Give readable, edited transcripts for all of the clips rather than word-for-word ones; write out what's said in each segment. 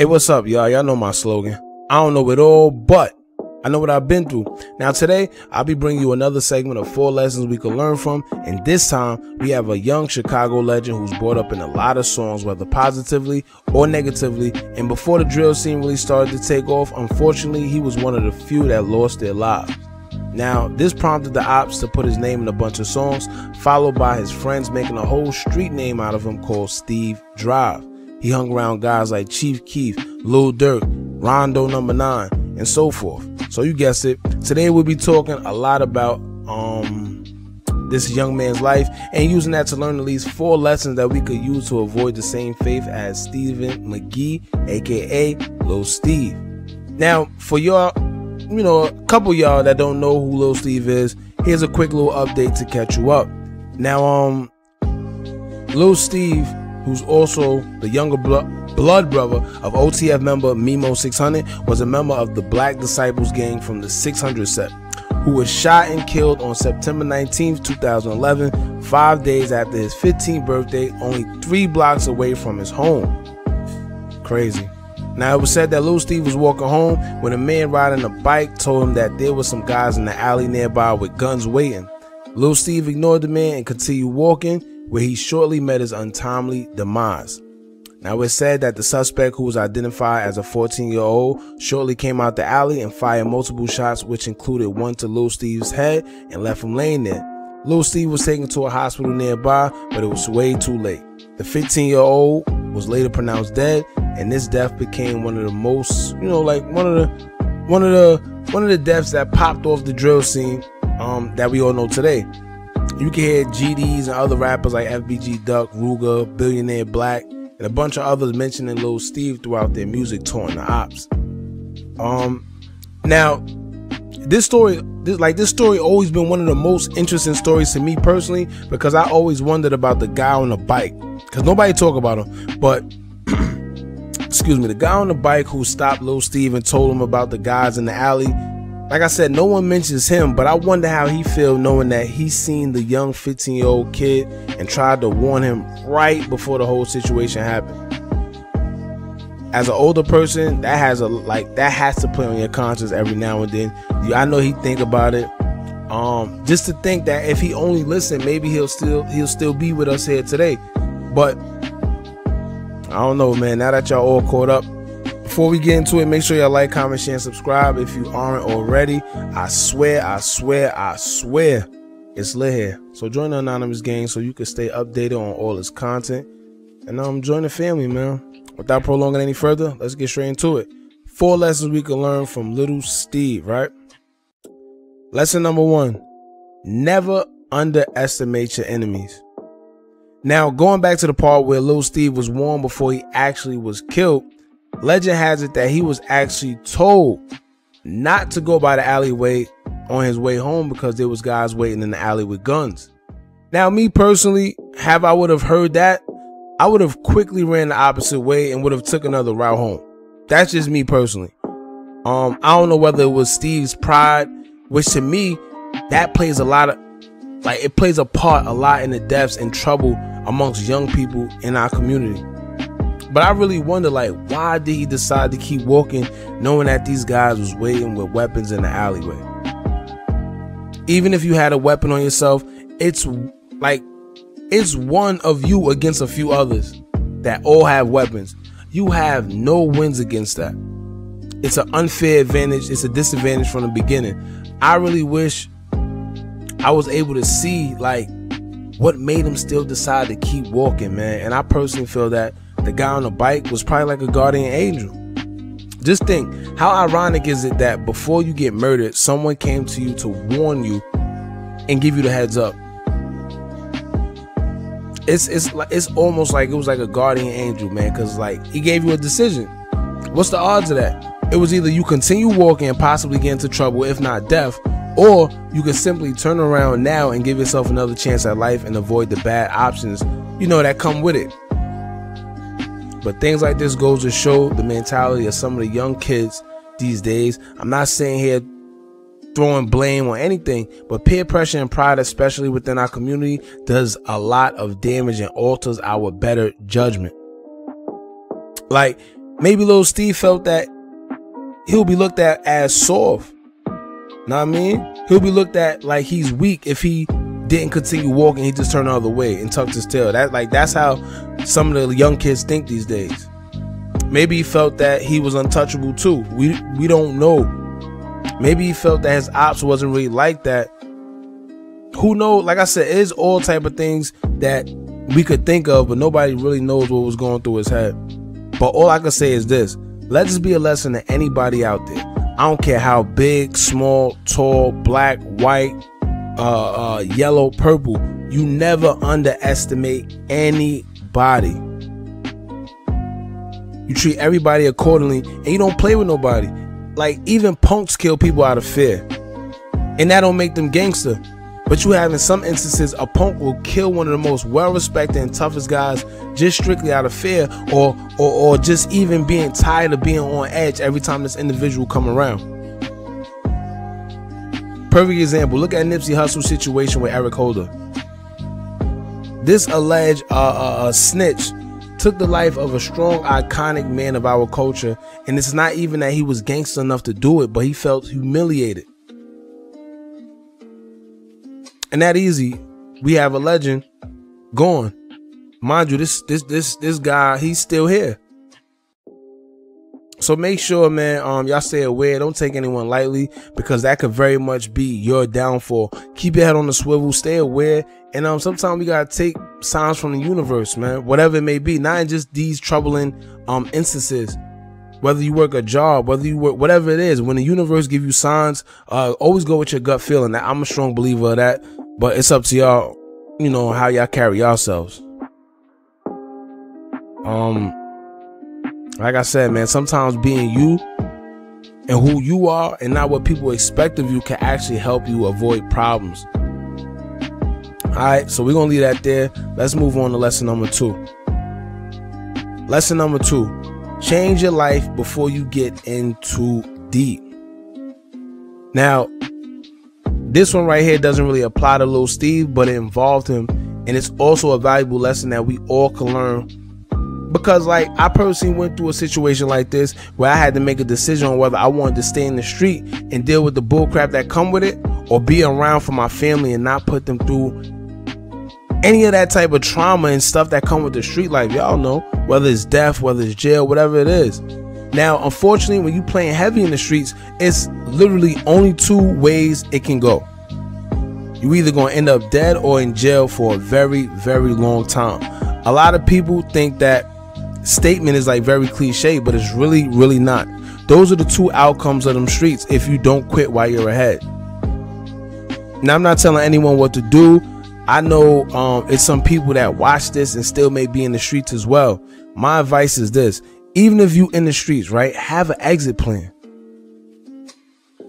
Hey, what's up, y'all? Y'all know my slogan. I don't know it all, but I know what I've been through. Now today, I'll be bringing you another segment of 4 lessons we can learn from. And this time, we have a young Chicago legend who's brought up in a lot of songs, whether positively or negatively. And before the drill scene really started to take off, unfortunately, he was one of the few that lost their lives. Now, this prompted the ops to put his name in a bunch of songs, followed by his friends making a whole street name out of him called Steve Drive. He hung around guys like Chief Keef, Lil Durk, Rondo Number 9, and so forth. So you guessed it. Today we'll be talking a lot about this young man's life and using that to learn at least 4 lessons that we could use to avoid the same fate as Stephen McGee, aka Lil Steve. Now, for y'all, a couple y'all that don't know who Lil Steve is, here's a quick little update to catch you up. Now, Lil Steve, who's also the younger blood brother of OTF member Memo600, was a member of the Black Disciples gang from the 600 set, who was shot and killed on September 19th, 2011, 5 days after his 15th birthday, only 3 blocks away from his home. Crazy. Now, it was said that Lil Steve was walking home when a man riding a bike told him that there were some guys in the alley nearby with guns waiting. Lil Steve ignored the man and continued walking, where he shortly met his untimely demise. Now, it's said that the suspect, who was identified as a 14-year-old, shortly came out the alley and fired multiple shots, which included one to Lil Steve's head and left him laying there. Lil Steve was taken to a hospital nearby, but it was way too late. The 15-year-old was later pronounced dead, and this death became one of the most, one of the deaths that popped off the drill scene that we all know today. You can hear GDs and other rappers like FBG Duck, Ruger, Billionaire Black, and a bunch of others mentioning Lil Steve throughout their music touring the ops. Now, this story always been one of the most interesting stories to me personally, because I always wondered about the guy on the bike, because nobody talk about him, but excuse me, the guy on the bike who stopped Lil Steve and told him about the guys in the alley. Like I said, no one mentions him, but I wonder how he feels knowing that he seen the young 15-year-old kid and tried to warn him right before the whole situation happened. As an older person, that has to play on your conscience every now and then. I know he think about it. Just to think that if he only listened, maybe he'll still be with us here today. But I don't know, man. Now that y'all all caught up, before we get into it, make sure y'all like, comment, share, and subscribe if you aren't already. I swear, it's lit here. So join the Anonymous gang so you can stay updated on all this content. And join the family, man. Without prolonging any further, let's get straight into it. 4 lessons we can learn from Little Steve, right? Lesson number 1, never underestimate your enemies. Now, going back to the part where Lil Steve was warned before he actually was killed, legend has it that he was actually told not to go by the alleyway on his way home because there was guys waiting in the alley with guns. Now, me personally, I would have heard that, I would have quickly ran the opposite way and would have took another route home. That's just me personally. I don't know whether it was Steve's pride, which to me, that plays it plays a part a lot in the deaths and trouble amongst young people in our community. But I really wonder, why did he decide to keep walking knowing that these guys was waiting with weapons in the alleyway? Even if you had a weapon on yourself, it's one of you against a few others that all have weapons. You have no wins against that. It's an unfair advantage. It's a disadvantage from the beginning. I really wish I was able to see what made him still decide to keep walking, man. And I personally feel that the guy on the bike was probably like a guardian angel. Just think, how ironic is it that before you get murdered, someone came to you to warn you and give you the heads up? It's almost like it was like a guardian angel, man, because he gave you a decision. What's the odds of that? It was either you continue walking and possibly get into trouble, if not death, or you can simply turn around now and give yourself another chance at life and avoid the bad options, that come with it. But things like this goes to show the mentality of some of the young kids these days. I'm not saying here throwing blame on anything, but peer pressure and pride, especially within our community, does a lot of damage and alters our better judgment. maybe Lil Steve felt that he'll be looked at as soft. Know what I mean? He'll be looked at like he's weak if he didn't continue walking. He just turned the other way and tucked his tail. That's how some of the young kids think these days. Maybe he felt that he was untouchable too. We don't know. Maybe he felt that his ops wasn't really like that. Who knows? Like I said, it is all type of things that we could think of, but nobody really knows what was going through his head. But all I can say is this: let this be a lesson to anybody out there. I don't care how big, small, tall, black, white, yellow, purple. You never underestimate anybody. You treat everybody accordingly, and you don't play with nobody. Like, even punks kill people out of fear, and that don't make them gangster. But you have in some instances a punk will kill one of the most well-respected and toughest guys just strictly out of fear, or just even being tired of being on edge every time this individual come around. Perfect example. Look at Nipsey Hussle's situation with Eric Holder. This alleged snitch took the life of a strong, iconic man of our culture, and it's not even that he was gangster enough to do it, but he felt humiliated. And that easy, we have a legend gone. Mind you, this guy, he's still here. So make sure, man, y'all stay aware. Don't take anyone lightly, because that could very much be your downfall. Keep your head on the swivel. Stay aware. And sometimes we gotta take signs from the universe, man. Whatever it may be, not just these troubling instances. Whether you work a job, whether you work, whatever it is, when the universe give you signs, always go with your gut feeling. I'm a strong believer of that, but it's up to y'all, you know, how y'all carry yourselves. Like I said, man, sometimes being you and who you are and not what people expect of you can actually help you avoid problems. All right, so we're gonna leave that there. Let's move on to lesson number 2. Lesson number 2. Change your life before you get in too deep. Now, this one right here doesn't really apply to Lil Steve, but it involved him, and it's also a valuable lesson that we all can learn. Because, like, I personally went through a situation like this where I had to make a decision on whether I wanted to stay in the street and deal with the bullcrap that come with it, or be around for my family and not put them through any of that type of trauma and stuff that come with the street life. Y'all know, whether it's death, whether it's jail, whatever it is. Now, unfortunately, when you playing heavy in the streets, it's literally only 2 ways it can go. You either gonna end up dead or in jail for a very, very long time. A lot of people think that statement is like very cliche, but it's really, really not. Those are the 2 outcomes of them streets if you don't quit while you're ahead. Now, I'm not telling anyone what to do. I know it's some people that watch this and still may be in the streets as well. My advice is this: even if you in the streets, right, have an exit plan.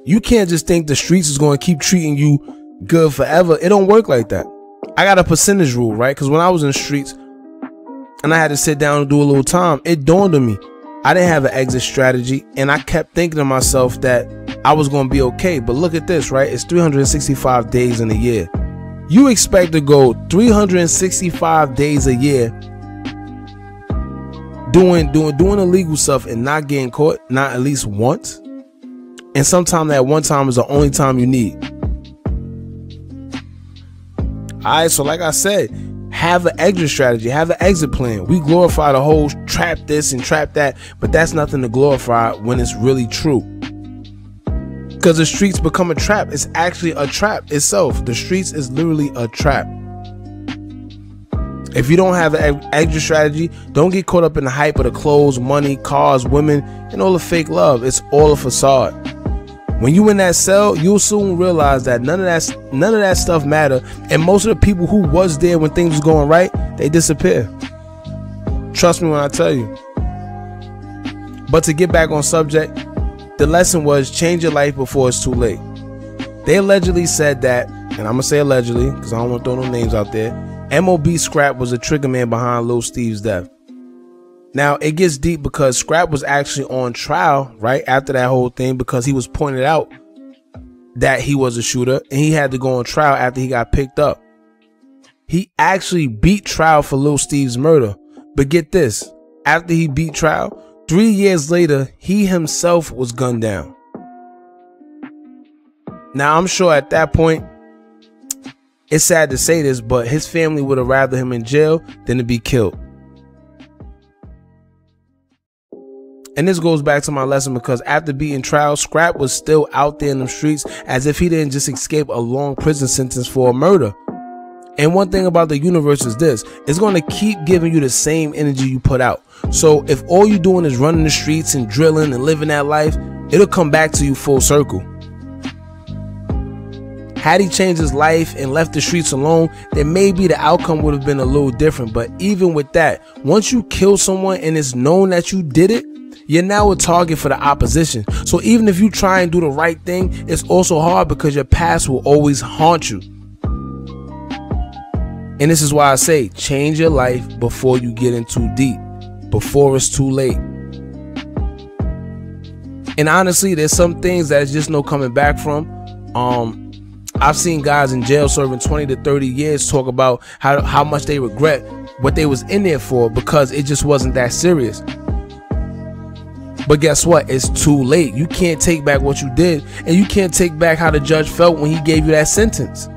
You can't just think the streets is going to keep treating you good forever. It don't work like that. I got a percentage rule, right? Because when I was in the streets and I had to sit down and do a little time, it dawned on me I didn't have an exit strategy, and I kept thinking to myself that I was going to be okay. But look at this, right? It's 365 days in a year. You expect to go 365 days a year doing illegal stuff and not getting caught, not at least once. And sometimes that one time is the only time you need. All right, so like I said, have an exit strategy, have an exit plan. We glorify the whole trap this and trap that, but that's nothing to glorify when it's really true. Because the streets become a trap. It's actually a trap itself. The streets is literally a trap. If you don't have an exit strategy, don't get caught up in the hype of the clothes, money, cars, women, and all the fake love. It's all a facade. When you in that cell, you'll soon realize that none of that stuff matter, and most of the people who was there when things was going right, they disappear. Trust me when I tell you. But to get back on subject, the lesson was change your life before it's too late. They allegedly said that, and I'm gonna say allegedly because I don't want to throw no names out there, MOB Scrap was the trigger man behind Lil Steve's death. Now, it gets deep because Scrap was actually on trial right after that whole thing, because he was pointed out that he was a shooter, and he had to go on trial after he got picked up. He actually beat trial for Lil Steve's murder. But get this, after he beat trial, 3 years later, he himself was gunned down. Now, I'm sure at that point, it's sad to say this, but his family would have rather him in jail than to be killed. And this goes back to my lesson, because after being trial, Scrap was still out there in the streets as if he didn't just escape a long prison sentence for a murder. And one thing about the universe is this: it's going to keep giving you the same energy you put out. So if all you're doing is running the streets and drilling and living that life, it'll come back to you full circle. Had he changed his life and left the streets alone, then maybe the outcome would have been a little different. But even with that, once you kill someone and it's known that you did it, you're now a target for the opposition. So even if you try and do the right thing, it's also hard because your past will always haunt you. And this is why I say, change your life before you get in too deep, before it's too late. And honestly, there's some things that there's just no coming back from. I've seen guys in jail serving 20 to 30 years talk about how much they regret what they was in there for because it just wasn't that serious. But guess what? It's too late. You can't take back what you did, and you can't take back how the judge felt when he gave you that sentence.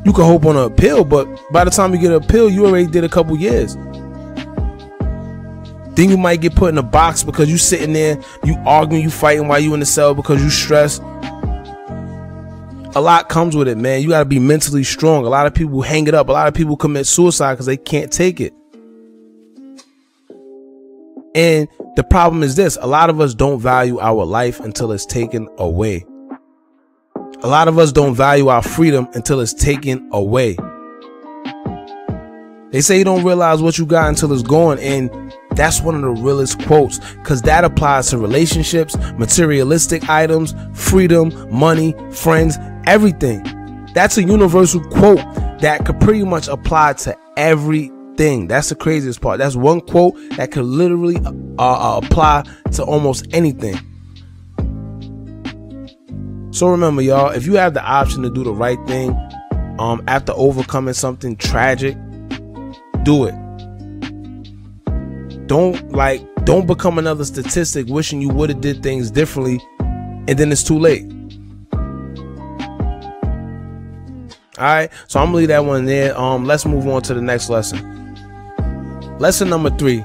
You can hope on an appeal, but by the time you get an appeal, you already did a couple years. Then you might get put in a box because you sitting there, you arguing, you fighting while you in the cell because you stressed. A lot comes with it, man. You got to be mentally strong. A lot of people hang it up. A lot of people commit suicide because they can't take it. And the problem is this: a lot of us don't value our life until it's taken away. A lot of us don't value our freedom until it's taken away. They say you don't realize what you got until it's gone, and that's one of the realest quotes, because that applies to relationships, materialistic items, freedom, money, friends, everything. That's a universal quote that could pretty much apply to everything. That's the craziest part. That's one quote that could literally apply to almost anything. So remember, y'all, if you have the option to do the right thing after overcoming something tragic, do it. Don't become another statistic wishing you would have did things differently and then it's too late. Alright, so I'm gonna leave that one there. Let's move on to the next lesson. Lesson number 3: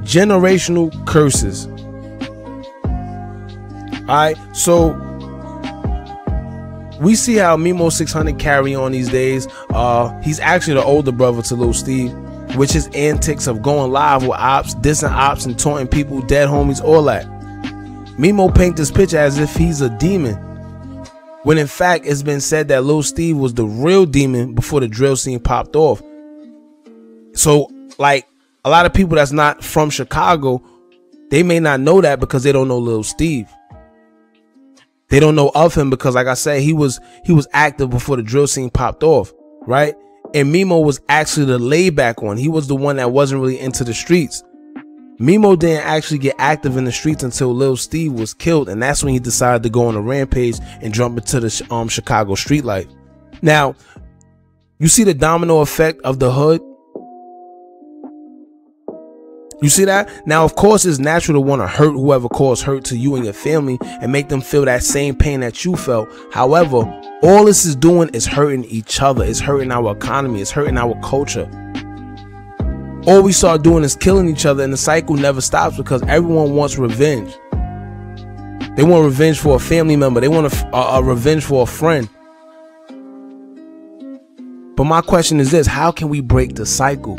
generational curses. Alright, so we see how Memo600 carry on these days. He's actually the older brother to Lil Steve, which his antics of going live with ops, dissing ops, and taunting people, dead homies, all that. Memo paint this picture as if he's a demon, when in fact it's been said that Lil Steve was the real demon before the drill scene popped off. So like a lot of people that's not from Chicago, they may not know that because they don't know Lil Steve. They don't know of him because, like I said, he was active before the drill scene popped off, right? And Memo was actually the layback one. He was the one that wasn't really into the streets. Memo didn't actually get active in the streets until Lil Steve was killed, and that's when he decided to go on a rampage and jump into the Chicago street life. Now, you see the domino effect of the hood? You see that? Now, of course, it's natural to want to hurt whoever caused hurt to you and your family and make them feel that same pain that you felt. However, all this is doing is hurting each other. It's hurting our economy. It's hurting our culture. All we start doing is killing each other, and the cycle never stops because everyone wants revenge. They want revenge for a family member. They want a revenge for a friend. But my question is this: how can we break the cycle?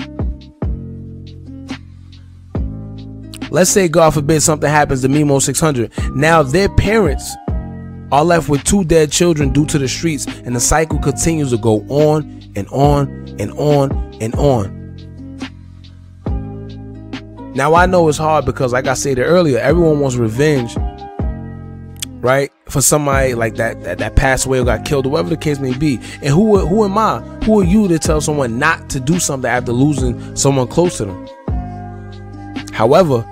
Let's say, God forbid, something happens to Memo600. Now their parents are left with 2 dead children due to the streets, and the cycle continues to go on and on and on and on. Now I know it's hard because, like I said earlier, everyone wants revenge, right? For somebody like that passed away or got killed, or whatever the case may be. And who am I? Who are you to tell someone not to do something after losing someone close to them? However,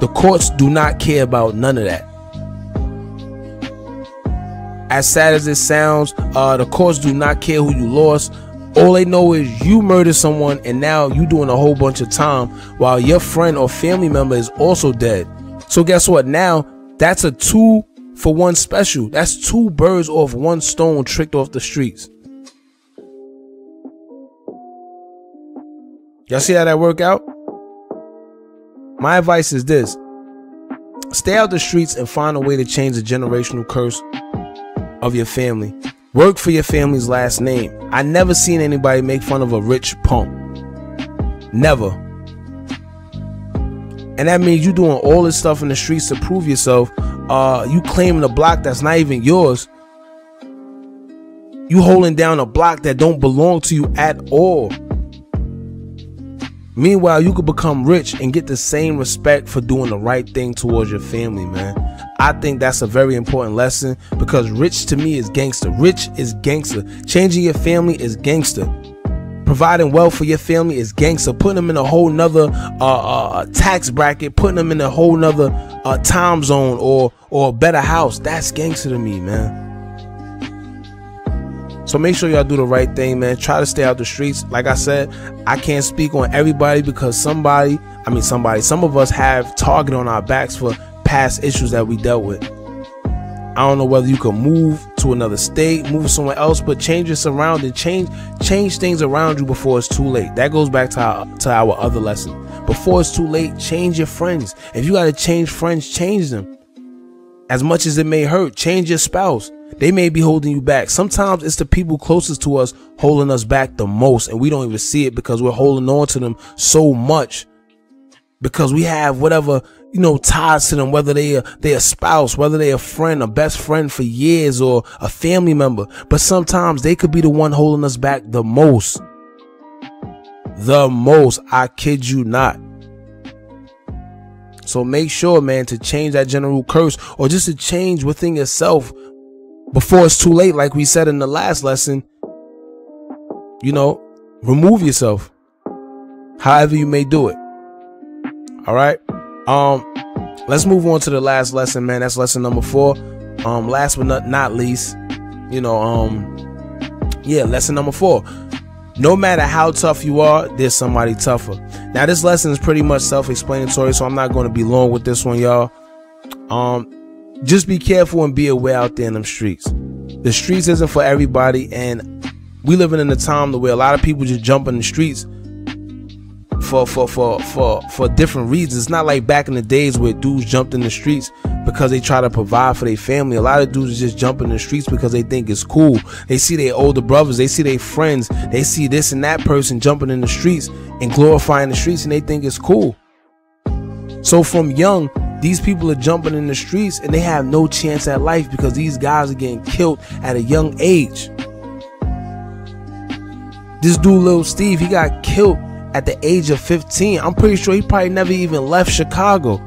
the courts do not care about none of that. As sad as it sounds, the courts do not care who you lost. All they know is you murdered someone and now you doing a whole bunch of time while your friend or family member is also dead. So guess what? Now that's a 2-for-1 special. That's 2 birds off 1 stone tricked off the streets. Y'all see how that work out? My advice is this: stay out the streets and find a way to change the generational curse of your family. Work for your family's last name. I never seen anybody make fun of a rich punk. Never. And that means you doing all this stuff in the streets to prove yourself. You claiming a block that's not even yours. You holding down a block that don't belong to you at all. Meanwhile, you could become rich and get the same respect for doing the right thing towards your family, man. I think that's a very important lesson, because rich to me is gangster. Rich is gangster. Changing your family is gangster. Providing wealth for your family is gangster. Putting them in a whole nother tax bracket, putting them in a whole nother time zone or a better house, that's gangster to me, man. So make sure y'all do the right thing, man. Try to stay out the streets. Like I said, I can't speak on everybody, because some of us have target on our backs for past issues that we dealt with. I don't know whether you can move to another state, move somewhere else, but change your surroundings, change things around you before it's too late. That goes back to our other lesson. Before it's too late, change your friends. If you got to change friends, change them. As much as it may hurt, change your spouse. They may be holding you back. Sometimes it's the people closest to us holding us back the most, and we don't even see it because we're holding on to them so much, because we have whatever, ties to them, whether they a spouse, whether they a friend, a best friend for years, or a family member. But sometimes they could be the one holding us back the most. I kid you not. So make sure, man, to change that general curse, or just to change within yourself before it's too late. Like we said in the last lesson, remove yourself however you may do it. All right. Let's move on to the last lesson, man. That's lesson number 4. Last but not least, lesson number 4. No matter how tough you are, there's somebody tougher. Now, this lesson is pretty much self-explanatory, so I'm not going to be long with this one, y'all. Just be careful and be aware out there in them streets. The streets isn't for everybody, and we living in a time where a lot of people just jump in the streets for different reasons. It's not like back in the days where dudes jumped in the streets because they try to provide for their family. A lot of dudes just jump in the streets because they think it's cool. They see their older brothers, they see their friends, they see this and that person jumping in the streets and glorifying the streets, and they think it's cool. So from young, these people are jumping in the streets and they have no chance at life because these guys are getting killed at a young age. This dude, Lil Steve, he got killed at the age of 15. I'm pretty sure he probably never even left Chicago.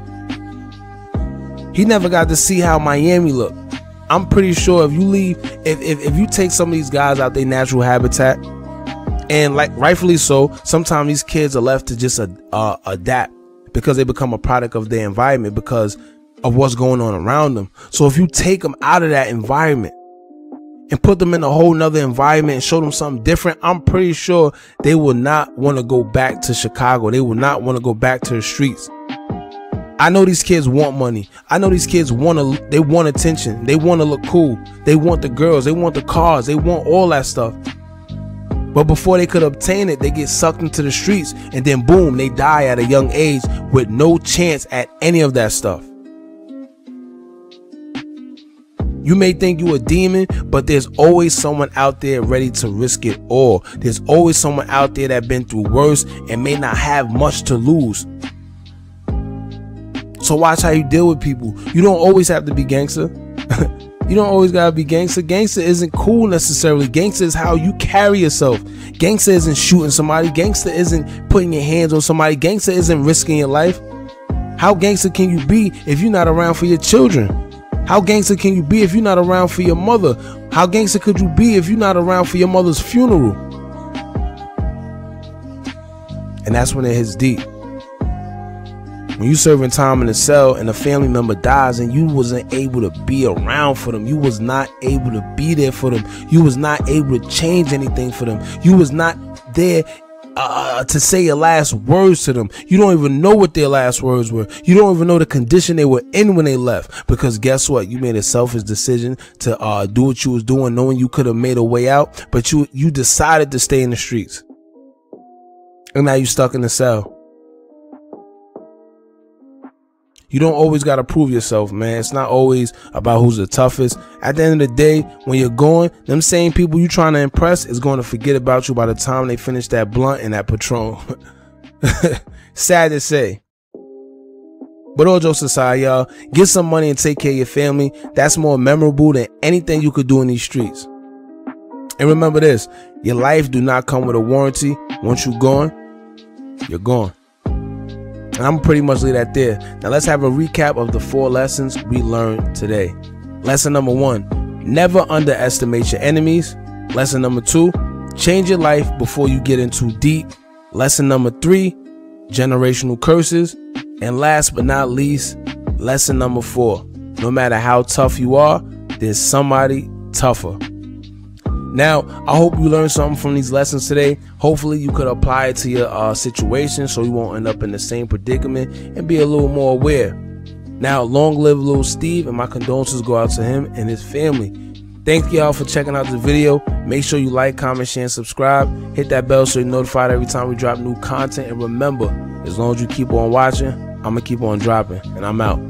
He never got to see how Miami looked. I'm pretty sure if you leave, if you take some of these guys out their natural habitat, and like rightfully so, sometimes these kids are left to just adapt because they become a product of their environment because of what's going on around them. So if you take them out of that environment and put them in a whole nother environment and show them something different, I'm pretty sure they will not want to go back to Chicago. They will not want to go back to the streets. I know these kids want money. I know these kids want attention. They want to look cool. They want the girls. They want the cars. They want all that stuff. But before they could obtain it, they get sucked into the streets, and then boom, they die at a young age with no chance at any of that stuff. You may think you a demon, but there's always someone out there ready to risk it all. There's always someone out there that's been through worse and may not have much to lose. So watch how you deal with people. You don't always have to be gangster. You don't always gotta be gangster. Gangster isn't cool necessarily. Gangster is how you carry yourself. Gangster isn't shooting somebody. Gangster isn't putting your hands on somebody. Gangster isn't risking your life. How gangster can you be if you're not around for your children? How gangster can you be if you're not around for your mother? How gangster could you be if you're not around for your mother's funeral? And that's when it hits deep. When you serving time in the cell and a family member dies and you wasn't able to be around for them, you was not able to be there for them, you was not able to change anything for them, you was not there to say your last words to them. You don't even know what their last words were. You don't even know the condition they were in when they left, because guess what? You made a selfish decision to do what you was doing, knowing you could have made a way out, but you decided to stay in the streets, and now you stuck in the cell. You don't always got to prove yourself, man. It's not always about who's the toughest. At the end of the day, when you're going, them same people you trying to impress is going to forget about you by the time they finish that blunt and that Patron. Sad to say. But all jokes aside, y'all, get some money and take care of your family. That's more memorable than anything you could do in these streets. And remember this, your life do not come with a warranty. Once you're gone, you're gone. And I'm pretty much leave that there. Now let's have a recap of the 4 lessons we learned today. Lesson number 1, never underestimate your enemies. Lesson number 2, change your life before you get in too deep. Lesson number 3, generational curses. And last but not least, lesson number 4, no matter how tough you are, there's somebody tougher. Now, I hope you learned something from these lessons today. Hopefully you could apply it to your situation so you won't end up in the same predicament and be a little more aware. Now, long live Lil Steve, and my condolences go out to him and his family. Thank y'all for checking out the video. Make sure you like, comment, share, and subscribe. Hit that bell so you're notified every time we drop new content. And remember, as long as you keep on watching, I'm going to keep on dropping. And I'm out.